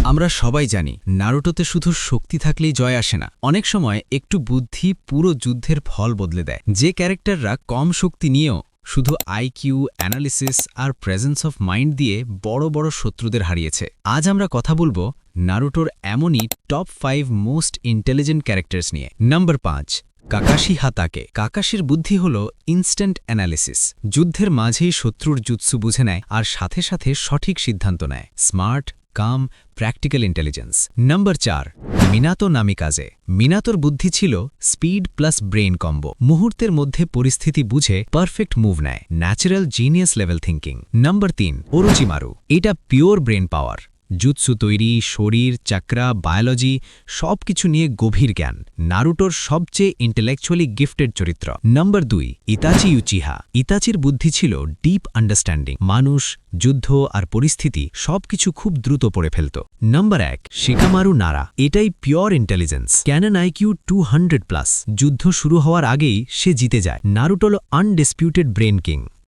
আমরা সবাই জানি নারুটোতে শুধু শক্তি থাকলেই জয় আসে না, অনেক সময় একটু বুদ্ধি পুরো যুদ্ধের ফল বদলে দেয়। যে ক্যারেক্টাররা কম শক্তি নিয়েও শুধু আইকিউ, অ্যানালিসিস আর প্রেজেন্স অফ মাইন্ড দিয়ে বড় বড় শত্রুদের হারিয়েছে। আজ আমরা কথা বলবো নারুটোর এমনই টপ 5 মোস্ট ইন্টেলিজেন্ট ক্যারেক্টার্স নিয়ে। নম্বর 5, কাকাশি হাতাকে। কাকাশির বুদ্ধি হল ইনস্ট্যান্ট অ্যানালিসিস। যুদ্ধের মাঝেই শত্রুর জুৎসু বুঝে নেয় আর সাথে সাথে সঠিক সিদ্ধান্ত নেয়। স্মার্ট, কাম, প্র্যাকটিক্যাল ইন্টেলিজেন্স। নম্বর 4, মিনাতো নামিকাজে। মিনাতোর বুদ্ধি ছিল স্পিড প্লাস ব্রেইন কম্বো। মুহূর্তের মধ্যে পরিস্থিতি বুঝে পারফেক্ট মুভ নেয়। Natural genius level thinking. Number 3, Orochimaru. এটা পিওর ব্রেন পাওয়ার। জুৎসু তৈরি, শরীর, চাকরা, বায়োলজি সবকিছু নিয়ে গভীর জ্ঞান। নারুটোর সবচেয়ে ইন্টেলেকচুয়ালি গিফটেড চরিত্র। নম্বর 2, ইতাচি ইউচিহা। ইতাচির বুদ্ধি ছিল ডিপ আন্ডারস্ট্যান্ডিং। মানুষ, যুদ্ধ আর পরিস্থিতি সবকিছু খুব দ্রুত পড়ে ফেলত। নম্বর 1, শিকামারু নারা। এটাই পিওর ইন্টেলিজেন্স। Canon IQ 200+। যুদ্ধ শুরু হওয়ার আগেই সে জিতে যায়। নারুটো হল আনডিসপিউটেড ব্রেন কিং।